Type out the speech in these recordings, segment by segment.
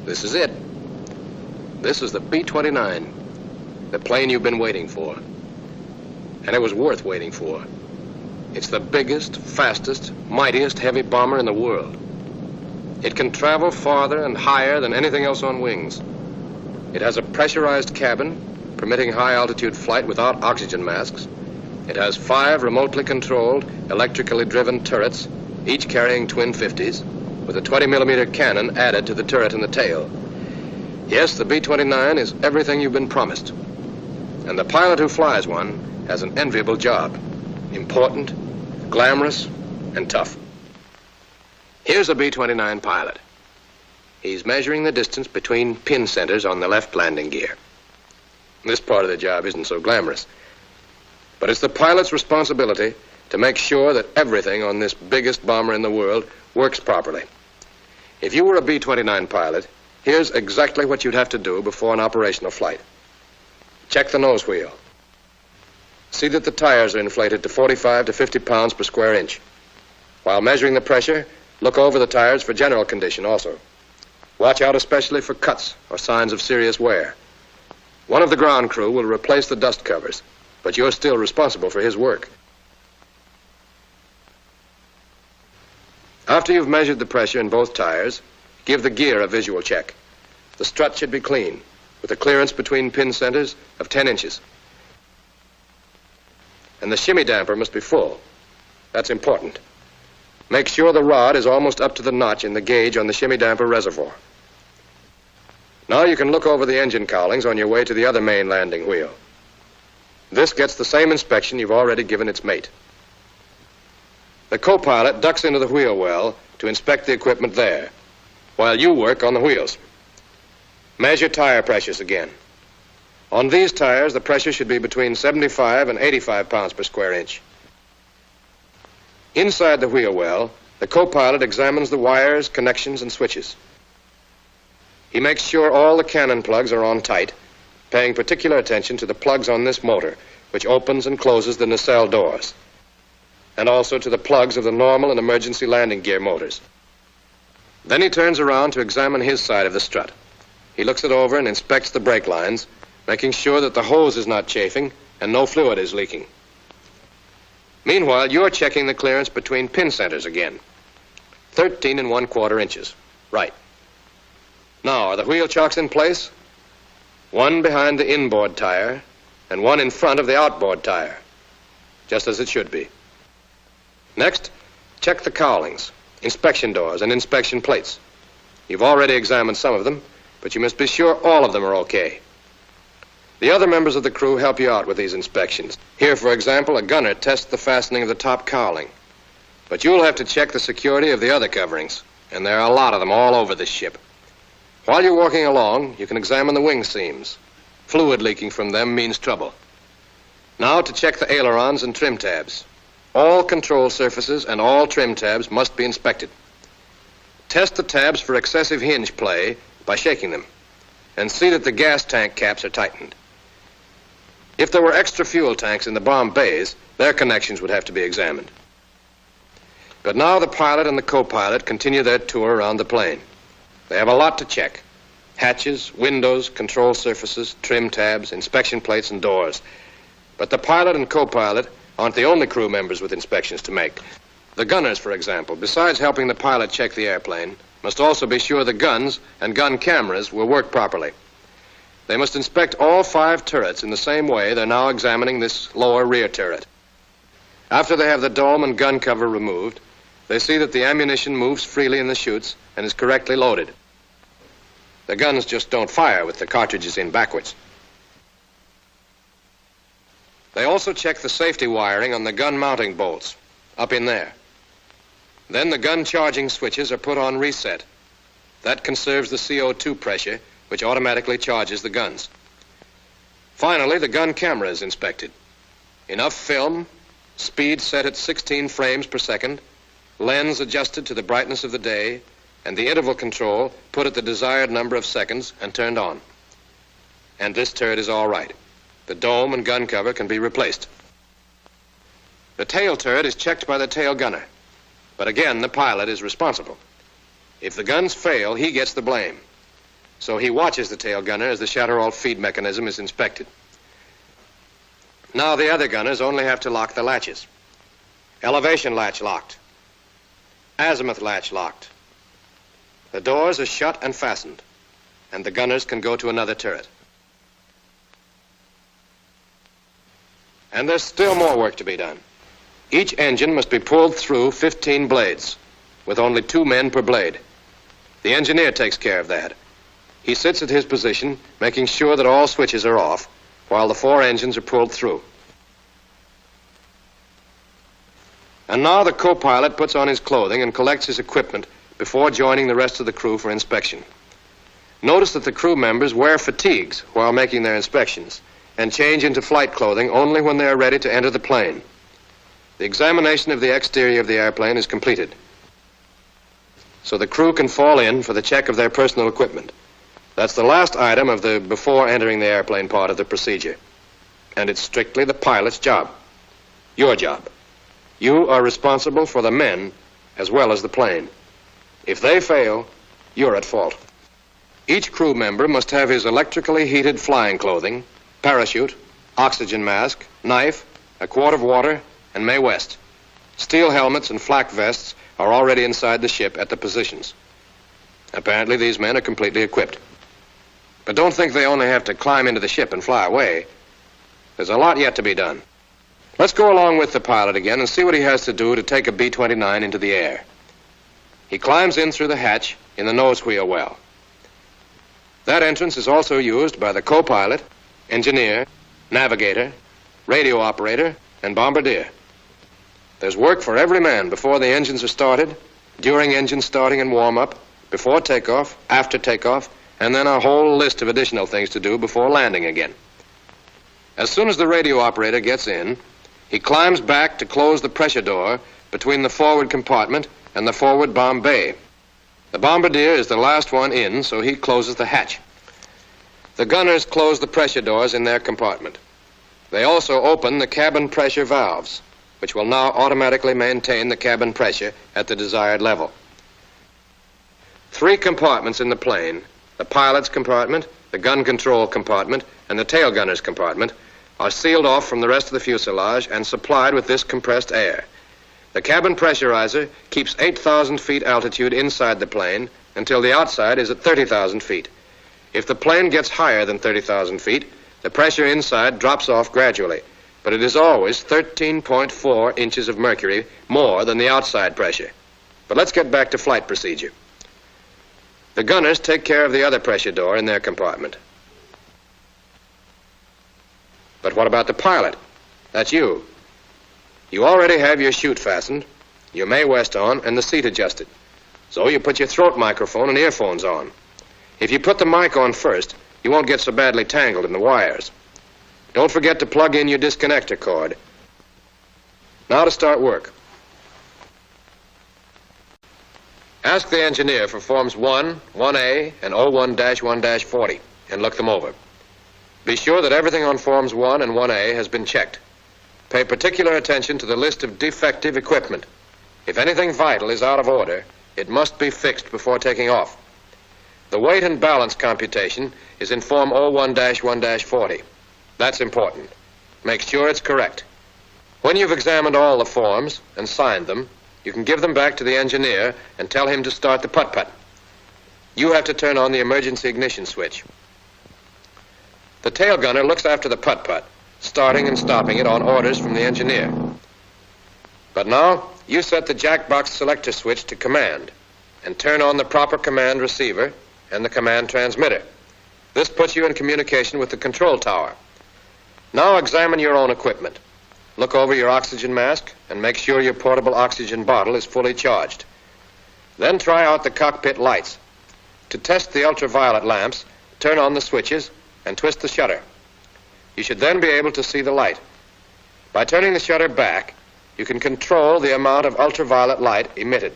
This is it. This is the B-29, the plane you've been waiting for. And it was worth waiting for. It's the biggest, fastest, mightiest heavy bomber in the world. It can travel farther and higher than anything else on wings. It has a pressurized cabin, permitting high-altitude flight without oxygen masks. It has 5 remotely controlled, electrically driven turrets, each carrying twin 50s, with a 20-millimeter cannon added to the turret in the tail. Yes, the B-29 is everything you've been promised. And the pilot who flies one has an enviable job. Important, glamorous, and tough. Here's a B-29 pilot. He's measuring the distance between pin centers on the left landing gear. This part of the job isn't so glamorous. But it's the pilot's responsibility to make sure that everything on this biggest bomber in the world works properly. If you were a B-29 pilot, here's exactly what you'd have to do before an operational flight. Check the nose wheel. See that the tires are inflated to 45 to 50 pounds per square inch. While measuring the pressure, look over the tires for general condition also. Watch out especially for cuts or signs of serious wear. One of the ground crew will replace the dust covers, but you're still responsible for his work. After you've measured the pressure in both tires, give the gear a visual check. The strut should be clean, with a clearance between pin centers of 10 inches. And the shimmy damper must be full. That's important. Make sure the rod is almost up to the notch in the gauge on the shimmy damper reservoir. Now you can look over the engine cowlings on your way to the other main landing wheel. This gets the same inspection you've already given its mate. The co-pilot ducks into the wheel well to inspect the equipment there, while you work on the wheels. Measure tire pressures again. On these tires, the pressure should be between 75 and 85 pounds per square inch. Inside the wheel well, the co-pilot examines the wires, connections, and switches. He makes sure all the cannon plugs are on tight, paying particular attention to the plugs on this motor, which opens and closes the nacelle doors, and also to the plugs of the normal and emergency landing gear motors. Then he turns around to examine his side of the strut. He looks it over and inspects the brake lines, making sure that the hose is not chafing and no fluid is leaking. Meanwhile, you're checking the clearance between pin centers again. 13 1/4 inches. Right. Now, are the wheel chocks in place? One behind the inboard tire and one in front of the outboard tire, just as it should be. Next, check the cowlings, inspection doors, and inspection plates. You've already examined some of them, but you must be sure all of them are okay. The other members of the crew help you out with these inspections. Here, for example, a gunner tests the fastening of the top cowling. But you'll have to check the security of the other coverings, and there are a lot of them all over this ship. While you're walking along, you can examine the wing seams. Fluid leaking from them means trouble. Now to check the ailerons and trim tabs. All control surfaces and all trim tabs must be inspected. Test the tabs for excessive hinge play by shaking them, and see that the gas tank caps are tightened. If there were extra fuel tanks in the bomb bays, their connections would have to be examined. But now the pilot and the co-pilot continue their tour around the plane. They have a lot to check. Hatches, windows, control surfaces, trim tabs, inspection plates, and doors. But the pilot and co-pilot aren't the only crew members with inspections to make. The gunners, for example, besides helping the pilot check the airplane, must also be sure the guns and gun cameras will work properly. They must inspect all 5 turrets in the same way they're now examining this lower rear turret. After they have the dome and gun cover removed, they see that the ammunition moves freely in the chutes and is correctly loaded. The guns just don't fire with the cartridges in backwards. They also check the safety wiring on the gun mounting bolts, up in there. Then the gun charging switches are put on reset. That conserves the CO2 pressure, which automatically charges the guns. Finally, the gun camera is inspected. Enough film, speed set at 16 frames per second, lens adjusted to the brightness of the day, and the interval control put at the desired number of seconds and turned on. And this turret is all right. The dome and gun cover can be replaced. The tail turret is checked by the tail gunner. But again, the pilot is responsible. If the guns fail, he gets the blame. so he watches the tail gunner as the Shatterall feed mechanism is inspected. Now the other gunners only have to lock the latches. Elevation latch locked. Azimuth latch locked. The doors are shut and fastened, and the gunners can go to another turret. And there's still more work to be done. Each engine must be pulled through 15 blades, with only 2 men per blade. The engineer takes care of that. He sits at his position, making sure that all switches are off, while the 4 engines are pulled through. And now the co-pilot puts on his clothing and collects his equipment before joining the rest of the crew for inspection. Notice that the crew members wear fatigues while making their inspections and change into flight clothing only when they are ready to enter the plane. The examination of the exterior of the airplane is completed, so the crew can fall in for the check of their personal equipment. That's the last item of the before entering the airplane part of the procedure, and it's strictly the pilot's job, your job. You are responsible for the men as well as the plane. If they fail, you're at fault. Each crew member must have his electrically heated flying clothing, parachute, oxygen mask, knife, a quart of water, and Mae West. Steel helmets and flak vests are already inside the ship at the positions. Apparently, these men are completely equipped. But don't think they only have to climb into the ship and fly away. There's a lot yet to be done. Let's go along with the pilot again and see what he has to do to take a B-29 into the air. He climbs in through the hatch in the nose wheel well. That entrance is also used by the co-pilot, engineer, navigator, radio operator, and bombardier. There's work for every man before the engines are started, during engine starting and warm-up, before takeoff, after takeoff, and then a whole list of additional things to do before landing again. As soon as the radio operator gets in, he climbs back to close the pressure door between the forward compartment and the forward bomb bay. The bombardier is the last one in, so he closes the hatch. The gunners close the pressure doors in their compartment. They also open the cabin pressure valves, which will now automatically maintain the cabin pressure at the desired level. 3 compartments in the plane, the pilot's compartment, the gun control compartment, and the tail gunner's compartment, are sealed off from the rest of the fuselage and supplied with this compressed air. The cabin pressurizer keeps 8,000 feet altitude inside the plane until the outside is at 30,000 feet. If the plane gets higher than 30,000 feet, the pressure inside drops off gradually, but it is always 13.4 inches of mercury more than the outside pressure. But let's get back to flight procedure. The gunners take care of the other pressure door in their compartment. But what about the pilot? That's you. You already have your chute fastened, your Mae West on, and the seat adjusted. So you put your throat microphone and earphones on. If you put the mic on first, you won't get so badly tangled in the wires. Don't forget to plug in your disconnector cord. Now to start work. Ask the engineer for Forms 1, 1A, and 01-1-40, and look them over. Be sure that everything on Forms 1 and 1A has been checked. Pay particular attention to the list of defective equipment. If anything vital is out of order, it must be fixed before taking off. The weight and balance computation is in Form 01-1-40. That's important. Make sure it's correct. When you've examined all the forms and signed them, you can give them back to the engineer and tell him to start the putt-putt. You have to turn on the emergency ignition switch. The tail gunner looks after the putt-putt, starting and stopping it on orders from the engineer. But now, you set the jackbox selector switch to command and turn on the proper command receiver and the command transmitter. This puts you in communication with the control tower. Now examine your own equipment. Look over your oxygen mask and make sure your portable oxygen bottle is fully charged. Then try out the cockpit lights. To test the ultraviolet lamps, turn on the switches and twist the shutter. You should then be able to see the light. By turning the shutter back, you can control the amount of ultraviolet light emitted.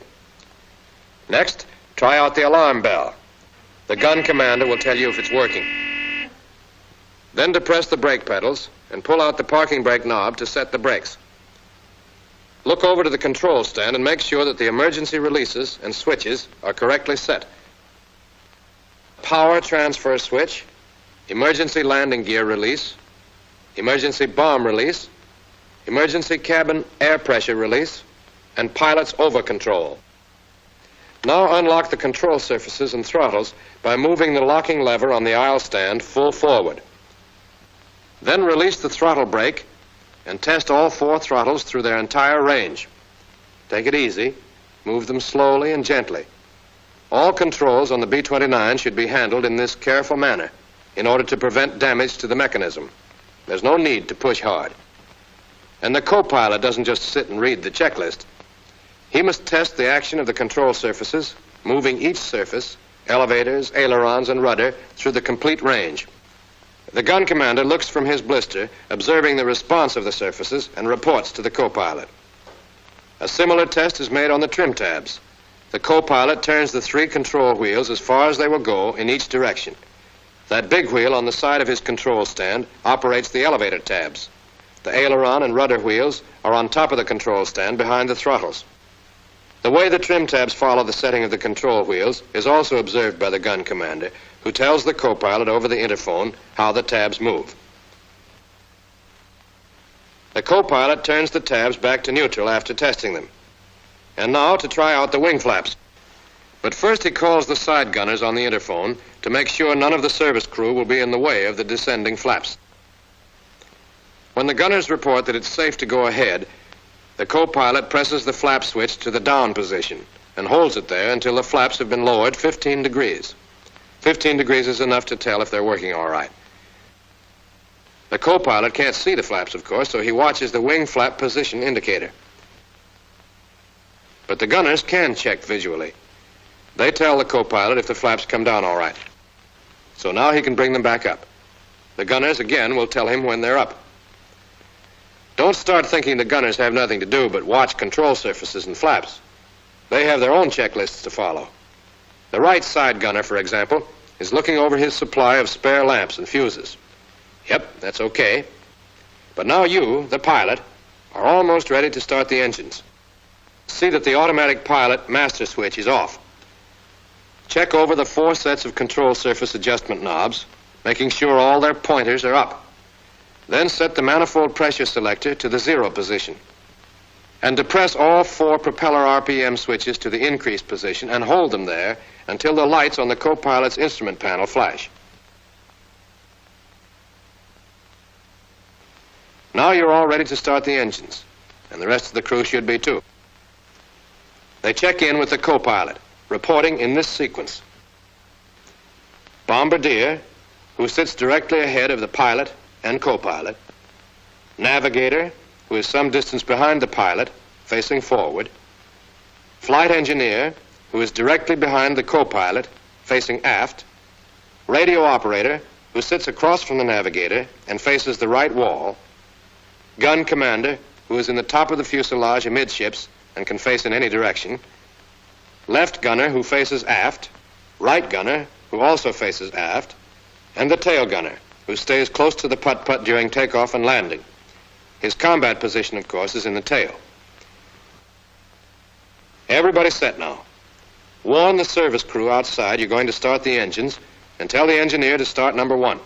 Next, try out the alarm bell. The gun commander will tell you if it's working. Then depress the brake pedals and pull out the parking brake knob to set the brakes. Look over to the control stand and make sure that the emergency releases and switches are correctly set. power transfer switch, emergency landing gear release, emergency bomb release, emergency cabin air pressure release, and pilot's over control. Now unlock the control surfaces and throttles by moving the locking lever on the aisle stand full forward. Then release the throttle brake and test all 4 throttles through their entire range. Take it easy. Move them slowly and gently. All controls on the B-29 should be handled in this careful manner in order to prevent damage to the mechanism. There's no need to push hard. And the co-pilot doesn't just sit and read the checklist. He must test the action of the control surfaces, moving each surface, elevators, ailerons, and rudder, through the complete range. The gun commander looks from his blister, observing the response of the surfaces, and reports to the co-pilot. A similar test is made on the trim tabs. The co-pilot turns the 3 control wheels as far as they will go in each direction. That big wheel on the side of his control stand operates the elevator tabs. The aileron and rudder wheels are on top of the control stand behind the throttles. The way the trim tabs follow the setting of the control wheels is also observed by the gun commander, who tells the co-pilot over the interphone how the tabs move. The co-pilot turns the tabs back to neutral after testing them. And now to try out the wing flaps. But first he calls the side gunners on the interphone to make sure none of the service crew will be in the way of the descending flaps. When the gunners report that it's safe to go ahead, the co-pilot presses the flap switch to the down position and holds it there until the flaps have been lowered 15 degrees. 15 degrees is enough to tell if they're working all right. The co-pilot can't see the flaps, of course, so he watches the wing flap position indicator. But the gunners can check visually. They tell the co-pilot if the flaps come down all right. So now he can bring them back up. The gunners, again, will tell him when they're up. Don't start thinking the gunners have nothing to do but watch control surfaces and flaps. They have their own checklists to follow. The right side gunner, for example, is looking over his supply of spare lamps and fuses. Yep, that's okay. But now you, the pilot, are almost ready to start the engines. See that the automatic pilot master switch is off. Check over the 4 sets of control surface adjustment knobs, making sure all their pointers are up. Then set the manifold pressure selector to the 0 position. And depress all 4 propeller RPM switches to the increase position and hold them there until the lights on the co-pilot's instrument panel flash. Now you're all ready to start the engines, and the rest of the crew should be too. They check in with the co-pilot, reporting in this sequence. Bombardier, who sits directly ahead of the pilot and co-pilot. Navigator, who is some distance behind the pilot, facing forward. Flight engineer, who is directly behind the co-pilot, facing aft. Radio operator, who sits across from the navigator and faces the right wall. Gun commander, who is in the top of the fuselage amidships and can face in any direction. Left gunner, who faces aft. Right gunner, who also faces aft. And the tail gunner, who stays close to the putt-putt during takeoff and landing. His combat position, of course, is in the tail. Everybody's set now. Warn the service crew outside you're going to start the engines and tell the engineer to start number 1.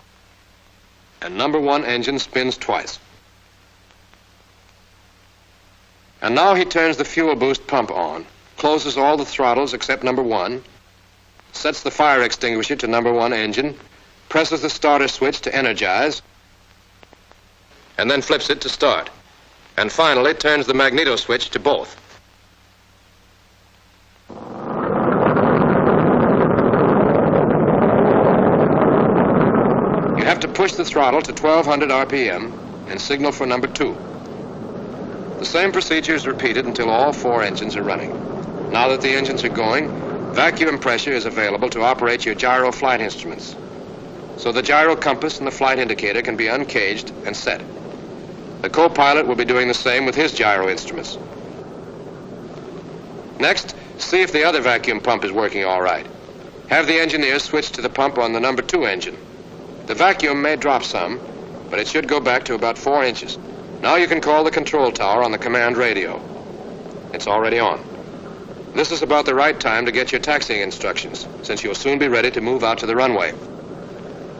And number 1 engine spins twice. And now he turns the fuel boost pump on, closes all the throttles except number 1, sets the fire extinguisher to number 1 engine, presses the starter switch to energize, and then flips it to start. And finally turns the magneto switch to both. You have to push the throttle to 1200 RPM and signal for number 2. The same procedure is repeated until all 4 engines are running. Now that the engines are going, vacuum pressure is available to operate your gyro flight instruments. So the gyro compass and the flight indicator can be uncaged and set. The co-pilot will be doing the same with his gyro instruments. Next, see if the other vacuum pump is working all right. Have the engineer switch to the pump on the number 2 engine. The vacuum may drop some, but it should go back to about 4 inches. Now you can call the control tower on the command radio. It's already on. This is about the right time to get your taxiing instructions, since you'll soon be ready to move out to the runway.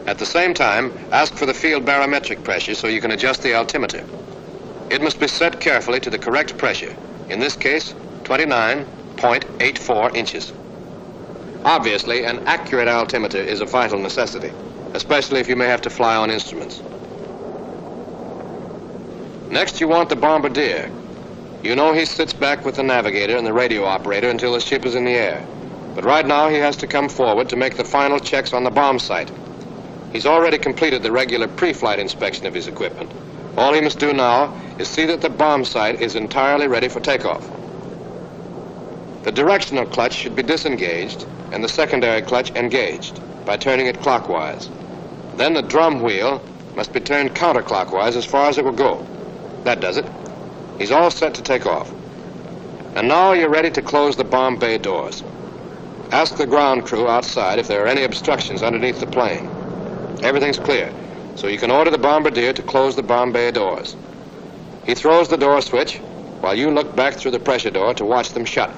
At the same time, ask for the field barometric pressure so you can adjust the altimeter. It must be set carefully to the correct pressure, in this case, 29.84 inches. Obviously, an accurate altimeter is a vital necessity, especially if you may have to fly on instruments. Next, you want the bombardier. You know he sits back with the navigator and the radio operator until the ship is in the air. But right now, he has to come forward to make the final checks on the bomb sight. He's already completed the regular pre-flight inspection of his equipment. All he must do now is see that the bomb sight is entirely ready for takeoff. The directional clutch should be disengaged and the secondary clutch engaged by turning it clockwise. Then the drum wheel must be turned counterclockwise as far as it will go. That does it. He's all set to take off. And now you're ready to close the bomb bay doors. Ask the ground crew outside if there are any obstructions underneath the plane. Everything's clear, so you can order the bombardier to close the bomb bay doors. He throws the door switch while you look back through the pressure door to watch them shut.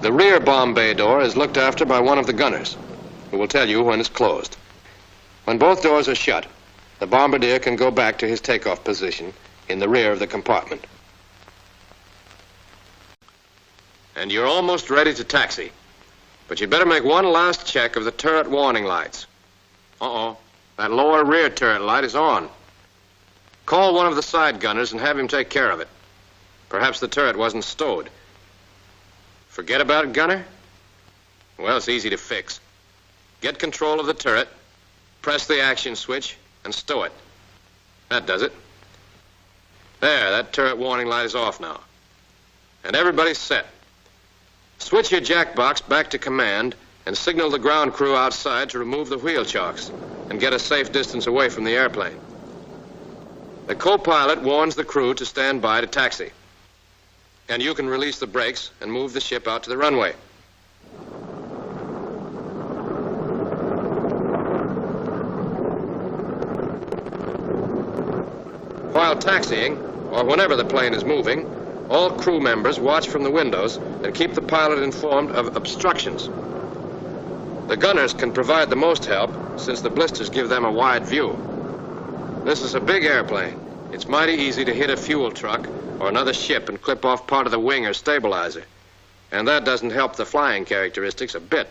The rear bomb bay door is looked after by one of the gunners, who will tell you when it's closed. When both doors are shut, the bombardier can go back to his takeoff position in the rear of the compartment. And you're almost ready to taxi. But you better make one last check of the turret warning lights. Uh-oh, that lower rear turret light is on. Call one of the side gunners and have him take care of it. Perhaps the turret wasn't stowed. Forget about it, gunner? Well, it's easy to fix. Get control of the turret, press the action switch, and stow it. That does it. There, that turret warning light is off now. And everybody's set. Switch your jack box back to command and signal the ground crew outside to remove the wheel chocks and get a safe distance away from the airplane. The co-pilot warns the crew to stand by to taxi. And you can release the brakes and move the ship out to the runway. While taxiing, or whenever the plane is moving, all crew members watch from the windows and keep the pilot informed of obstructions. The gunners can provide the most help since the blisters give them a wide view. This is a big airplane. It's mighty easy to hit a fuel truck or another ship and clip off part of the wing or stabilizer. And that doesn't help the flying characteristics a bit.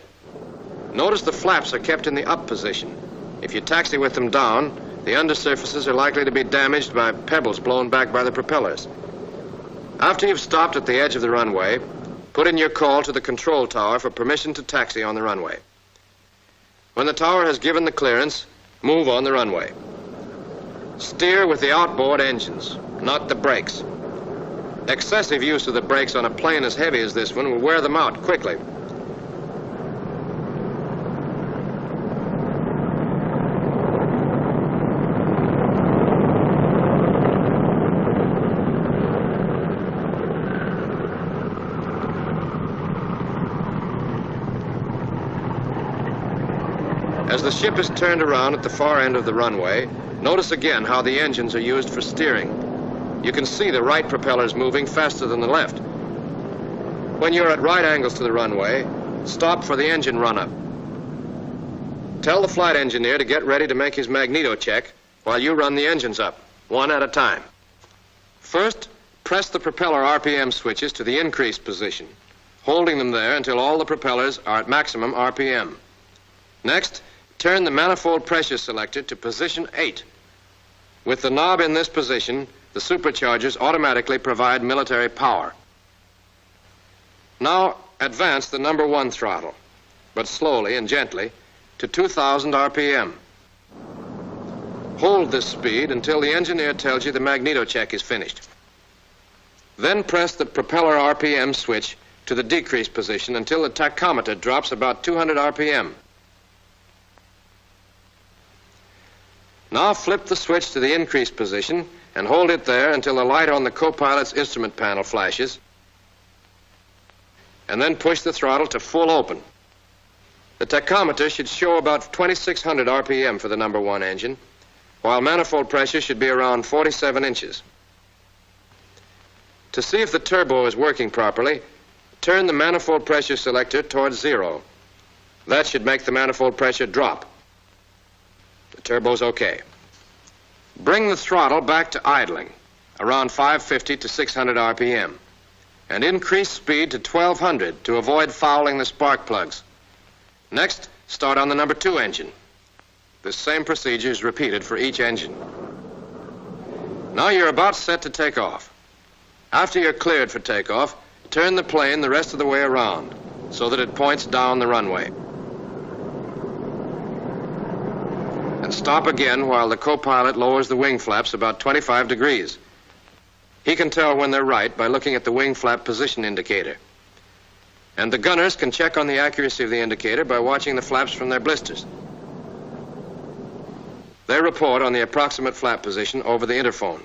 Notice the flaps are kept in the up position. If you taxi with them down, the undersurfaces are likely to be damaged by pebbles blown back by the propellers. After you've stopped at the edge of the runway, put in your call to the control tower for permission to taxi on the runway. When the tower has given the clearance, move on the runway. Steer with the outboard engines, not the brakes. Excessive use of the brakes on a plane as heavy as this one will wear them out quickly. As the ship is turned around at the far end of the runway, notice again how the engines are used for steering. You can see the right propellers moving faster than the left. When you're at right angles to the runway, stop for the engine run-up. Tell the flight engineer to get ready to make his magneto check while you run the engines up, one at a time. First, press the propeller RPM switches to the increase position, holding them there until all the propellers are at maximum RPM. Next, turn the manifold pressure selector to position 8. With the knob in this position, the superchargers automatically provide military power. Now, advance the number 1 throttle, but slowly and gently, to 2,000 RPM. Hold this speed until the engineer tells you the magneto check is finished. Then press the propeller RPM switch to the decrease position until the tachometer drops about 200 RPM. Now flip the switch to the increase position and hold it there until the light on the co-pilot's instrument panel flashes, and then push the throttle to full open. The tachometer should show about 2,600 RPM for the number 1 engine, while manifold pressure should be around 47 inches. To see if the turbo is working properly, turn the manifold pressure selector towards 0. That should make the manifold pressure drop. The turbo's okay. Bring the throttle back to idling, around 550 to 600 RPM, and increase speed to 1200 to avoid fouling the spark plugs. Next, start on the number 2 engine. This same procedure is repeated for each engine. Now you're about set to take off. After you're cleared for takeoff, turn the plane the rest of the way around so that it points down the runway. And stop again while the co-pilot lowers the wing flaps about 25 degrees. He can tell when they're right by looking at the wing flap position indicator. And the gunners can check on the accuracy of the indicator by watching the flaps from their blisters. They report on the approximate flap position over the interphone.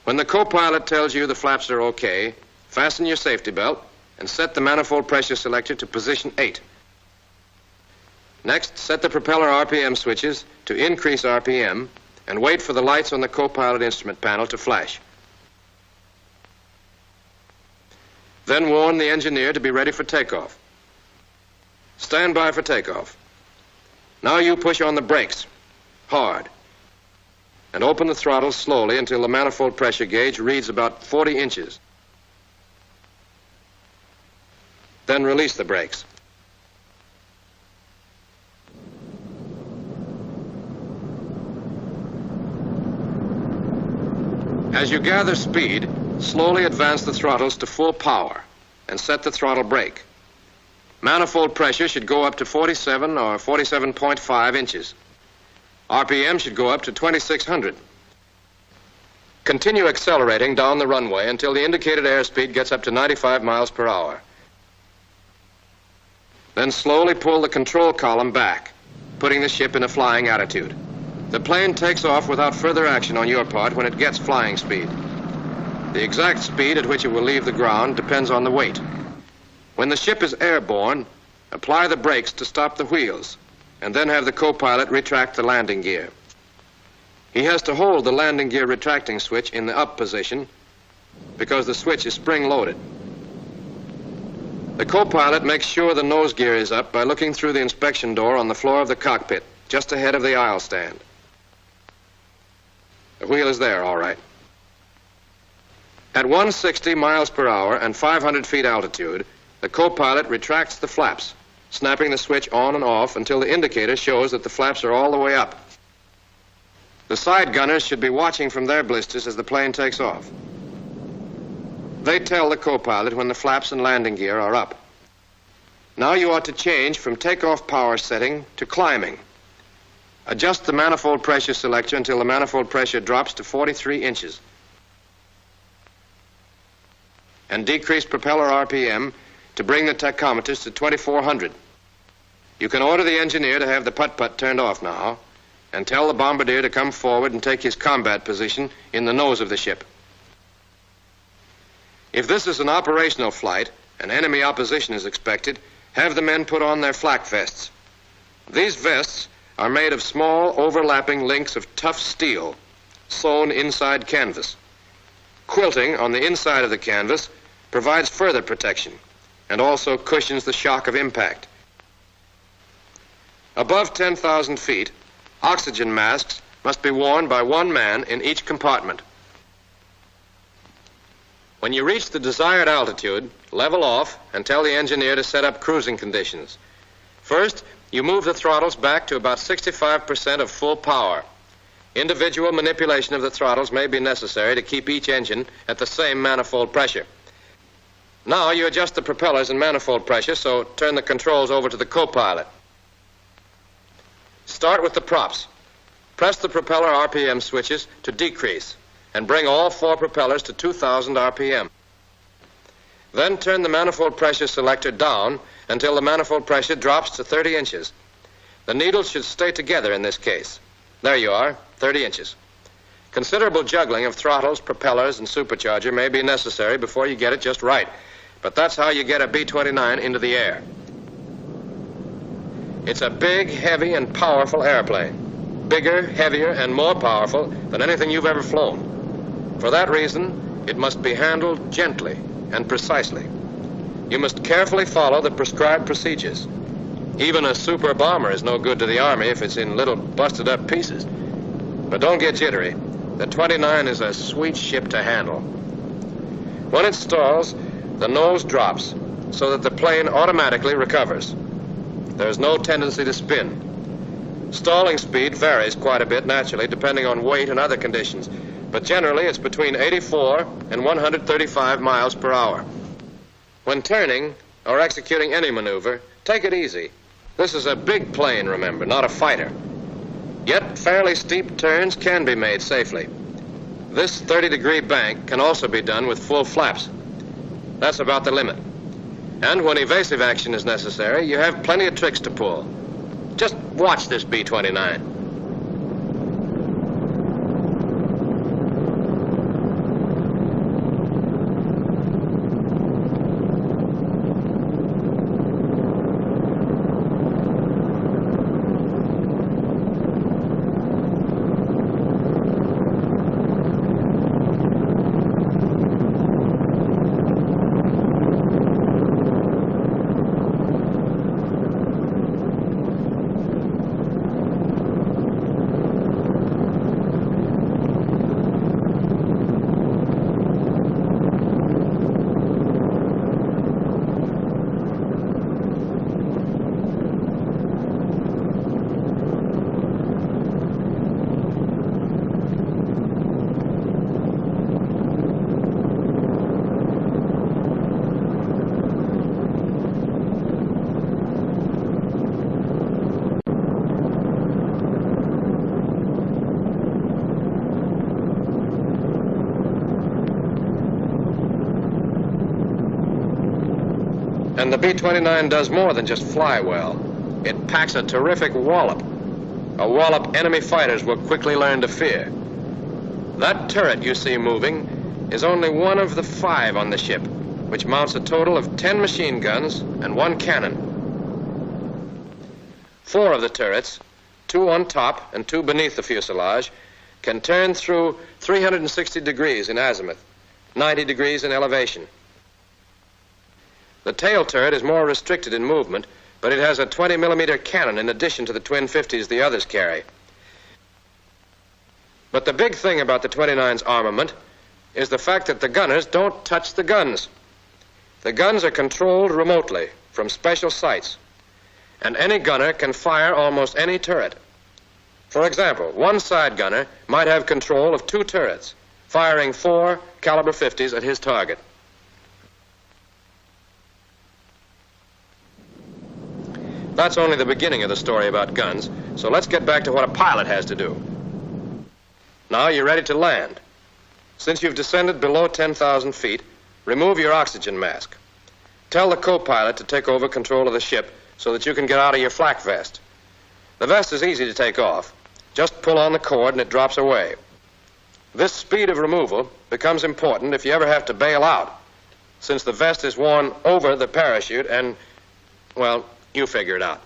When the co-pilot tells you the flaps are okay, fasten your safety belt and set the manifold pressure selector to position 8. Next, set the propeller RPM switches to increase RPM and wait for the lights on the co-pilot instrument panel to flash. Then warn the engineer to be ready for takeoff. Stand by for takeoff. Now you push on the brakes, hard, and open the throttle slowly until the manifold pressure gauge reads about 40 inches. Then release the brakes. As you gather speed, slowly advance the throttles to full power and set the throttle brake. Manifold pressure should go up to 47 or 47.5 inches. RPM should go up to 2600. Continue accelerating down the runway until the indicated airspeed gets up to 95 miles per hour. Then slowly pull the control column back, putting the ship in a flying attitude. The plane takes off without further action on your part when it gets flying speed. The exact speed at which it will leave the ground depends on the weight. When the ship is airborne, apply the brakes to stop the wheels, and then have the co-pilot retract the landing gear. He has to hold the landing gear retracting switch in the up position because the switch is spring-loaded. The co-pilot makes sure the nose gear is up by looking through the inspection door on the floor of the cockpit, just ahead of the aisle stand. The wheel is there, all right. At 160 miles per hour and 500 feet altitude, the co-pilot retracts the flaps, snapping the switch on and off until the indicator shows that the flaps are all the way up. The side gunners should be watching from their blisters as the plane takes off. They tell the co-pilot when the flaps and landing gear are up. Now you ought to change from takeoff power setting to climbing. Adjust the manifold pressure selector until the manifold pressure drops to 43 inches. And decrease propeller RPM to bring the tachometers to 2400. You can order the engineer to have the putt-putt turned off now and tell the bombardier to come forward and take his combat position in the nose of the ship. If this is an operational flight and enemy opposition is expected, have the men put on their flak vests. These vests are made of small overlapping links of tough steel sewn inside canvas. Quilting on the inside of the canvas provides further protection and also cushions the shock of impact. Above 10,000 feet, oxygen masks must be worn by one man in each compartment. When you reach the desired altitude, level off and tell the engineer to set up cruising conditions. First, you move the throttles back to about 65% of full power. Individual manipulation of the throttles may be necessary to keep each engine at the same manifold pressure. Now you adjust the propellers and manifold pressure, so turn the controls over to the co-pilot. Start with the props. Press the propeller RPM switches to decrease and bring all 4 propellers to 2,000 RPM. Then turn the manifold pressure selector down until the manifold pressure drops to 30 inches. The needles should stay together in this case. There you are, 30 inches. Considerable juggling of throttles, propellers, and supercharger may be necessary before you get it just right, but that's how you get a B-29 into the air. It's a big, heavy, and powerful airplane. Bigger, heavier, and more powerful than anything you've ever flown. For that reason, It must be handled gently and precisely. You must carefully follow the prescribed procedures. Even a super bomber is no good to the Army if it's in little busted-up pieces. But don't get jittery. The 29 is a sweet ship to handle. When it stalls, the nose drops so that the plane automatically recovers. There's no tendency to spin. Stalling speed varies quite a bit naturally depending on weight and other conditions, but generally it's between 84 and 135 miles per hour. When turning or executing any maneuver, take it easy. This is a big plane, remember, not a fighter. Yet fairly steep turns can be made safely. This 30-degree bank can also be done with full flaps. That's about the limit. And when evasive action is necessary, you have plenty of tricks to pull. Just watch this B-29. And the B-29 does more than just fly well. It packs a terrific wallop. A wallop enemy fighters will quickly learn to fear. That turret you see moving is only one of the 5 on the ship, which mounts a total of 10 machine guns and 1 cannon. 4 of the turrets, 2 on top and 2 beneath the fuselage, can turn through 360 degrees in azimuth, 90 degrees in elevation. The tail turret is more restricted in movement, but it has a 20-millimeter cannon in addition to the twin 50s the others carry. But the big thing about the 29's armament is the fact that the gunners don't touch the guns. The guns are controlled remotely from special sights, and any gunner can fire almost any turret. For example, one side gunner might have control of 2 turrets, firing 4 caliber 50s at his target. That's only the beginning of the story about guns, so let's get back to what a pilot has to do. Now you're ready to land. Since you've descended below 10,000 feet, remove your oxygen mask. Tell the co-pilot to take over control of the ship so that you can get out of your flak vest. The vest is easy to take off. Just pull on the cord and it drops away. This speed of removal becomes important if you ever have to bail out, since the vest is worn over the parachute and, well, you figure it out.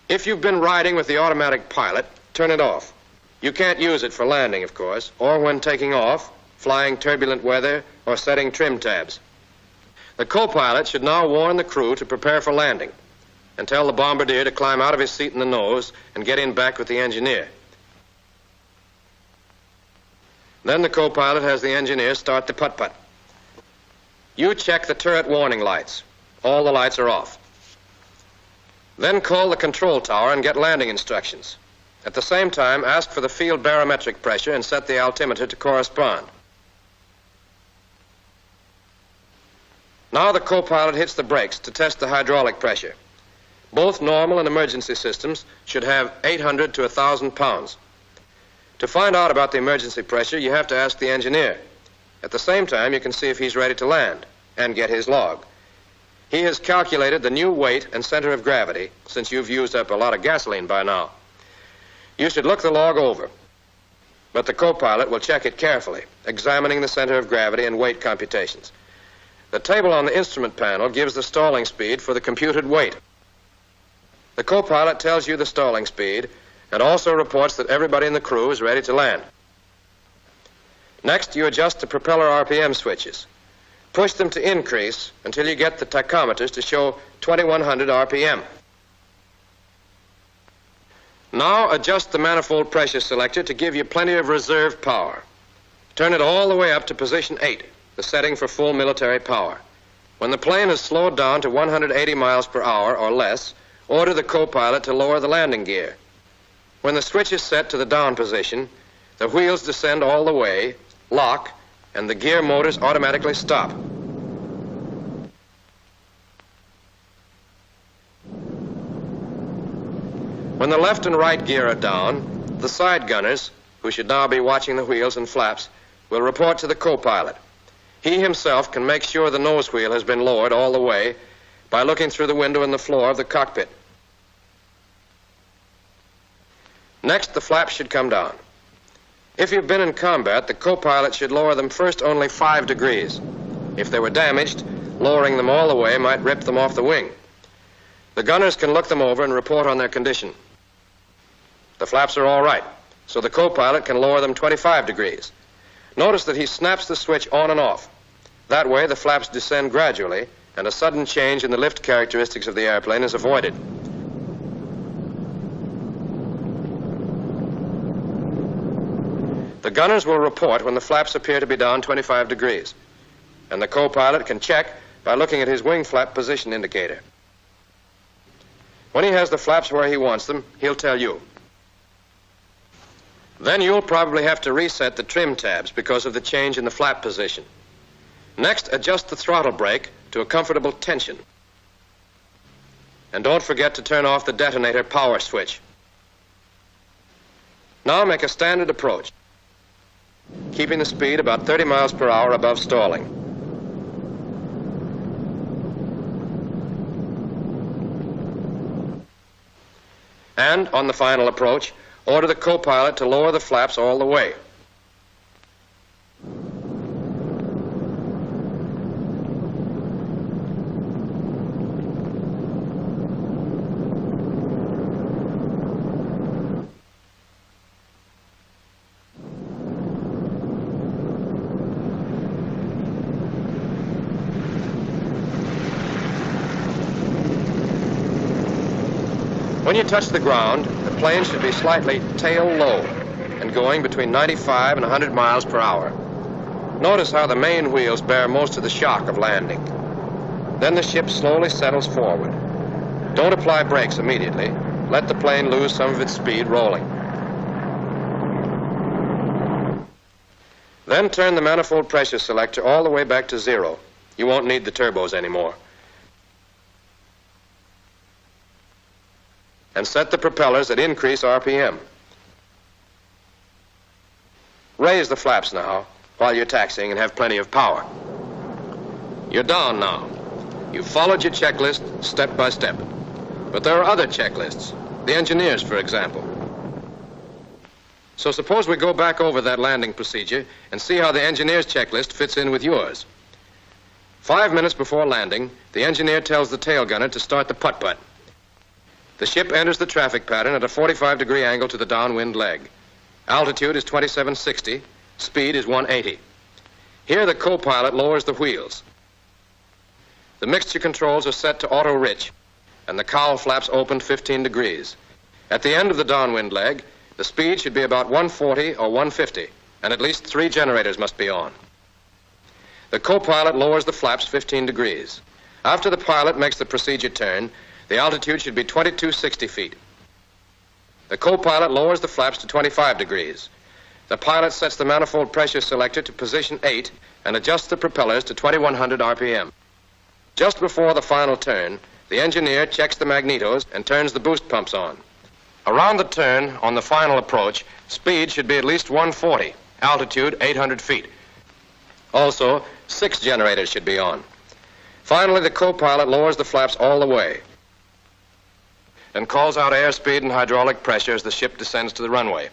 If you've been riding with the automatic pilot, turn it off. You can't use it for landing, of course, or when taking off, flying turbulent weather, or setting trim tabs. The co-pilot should now warn the crew to prepare for landing and tell the bombardier to climb out of his seat in the nose and get in back with the engineer. Then the co-pilot has the engineer start the putt-putt. You check the turret warning lights. All the lights are off. Then call the control tower and get landing instructions. At the same time, ask for the field barometric pressure and set the altimeter to correspond. Now the co-pilot hits the brakes to test the hydraulic pressure. Both normal and emergency systems should have 800 to 1,000 pounds. To find out about the emergency pressure, you have to ask the engineer. At the same time, you can see if he's ready to land and get his log. He has calculated the new weight and center of gravity, since you've used up a lot of gasoline by now. You should look the log over, but the co-pilot will check it carefully, examining the center of gravity and weight computations. The table on the instrument panel gives the stalling speed for the computed weight. The co-pilot tells you the stalling speed and also reports that everybody in the crew is ready to land. Next, you adjust the propeller RPM switches. Push them to increase until you get the tachometers to show 2100 RPM. Now adjust the manifold pressure selector to give you plenty of reserve power. Turn it all the way up to position 8, the setting for full military power. When the plane is slowed down to 180 miles per hour or less, order the co-pilot to lower the landing gear. When the switch is set to the down position, the wheels descend all the way, lock, and the gear motors automatically stop. When the left and right gear are down, the side gunners, who should now be watching the wheels and flaps, will report to the co-pilot. He himself can make sure the nose wheel has been lowered all the way by looking through the window in the floor of the cockpit. Next, the flaps should come down. If you've been in combat, the co-pilot should lower them first only 5 degrees. If they were damaged, lowering them all the way might rip them off the wing. The gunners can look them over and report on their condition. The flaps are all right, so the co-pilot can lower them 25 degrees. Notice that he snaps the switch on and off. That way, the flaps descend gradually, and a sudden change in the lift characteristics of the airplane is avoided. The gunners will report when the flaps appear to be down 25 degrees, and the co-pilot can check by looking at his wing flap position indicator. When he has the flaps where he wants them, he'll tell you. Then you'll probably have to reset the trim tabs because of the change in the flap position. Next, adjust the throttle brake to a comfortable tension. And don't forget to turn off the detonator power switch. Now make a standard approach, keeping the speed about 30 miles per hour above stalling. And on the final approach, order the co-pilot to lower the flaps all the way. When you touch the ground, the plane should be slightly tail low and going between 95 and 100 miles per hour. Notice how the main wheels bear most of the shock of landing. Then the ship slowly settles forward. Don't apply brakes immediately. Let the plane lose some of its speed rolling. Then turn the manifold pressure selector all the way back to 0. You won't need the turbos anymore. And set the propellers at increase RPM. Raise the flaps now while you're taxiing and have plenty of power. You're down now. You've followed your checklist step by step. But there are other checklists, the engineers, for example. So suppose we go back over that landing procedure and see how the engineer's checklist fits in with yours. 5 minutes before landing, the engineer tells the tail gunner to start the putt-putt. The ship enters the traffic pattern at a 45-degree angle to the downwind leg. Altitude is 2760, speed is 180. Here the co-pilot lowers the wheels. The mixture controls are set to auto-rich, and the cowl flaps open 15 degrees. At the end of the downwind leg, the speed should be about 140 or 150, and at least 3 generators must be on. The co-pilot lowers the flaps 15 degrees. After the pilot makes the procedure turn, the altitude should be 2260 feet. The co-pilot lowers the flaps to 25 degrees. The pilot sets the manifold pressure selector to position 8 and adjusts the propellers to 2100 RPM. Just before the final turn, the engineer checks the magnetos and turns the boost pumps on. Around the turn, on the final approach, speed should be at least 140, altitude 800 feet. Also, 6 generators should be on. Finally, the co-pilot lowers the flaps all the way and calls out airspeed and hydraulic pressure as the ship descends to the runway.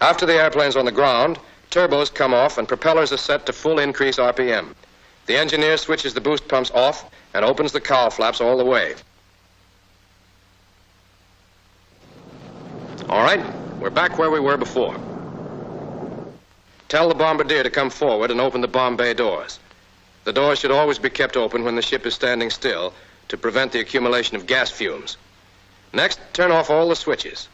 After the airplane's on the ground, turbos come off and propellers are set to full increase RPM. The engineer switches the boost pumps off and opens the cowl flaps all the way. All right, we're back where we were before. Tell the bombardier to come forward and open the bomb bay doors. The doors should always be kept open when the ship is standing still to prevent the accumulation of gas fumes. Next, turn off all the switches.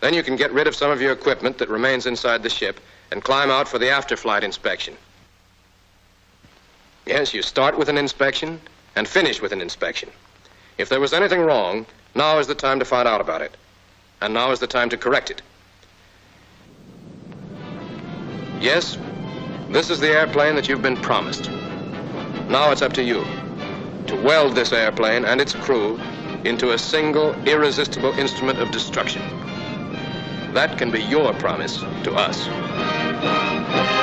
Then you can get rid of some of your equipment that remains inside the ship and climb out for the after-flight inspection. Yes, you start with an inspection and finish with an inspection. If there was anything wrong, now is the time to find out about it. And now is the time to correct it. Yes, this is the airplane that you've been promised. Now it's up to you to weld this airplane and its crew into a single, irresistible instrument of destruction. That can be your promise to us.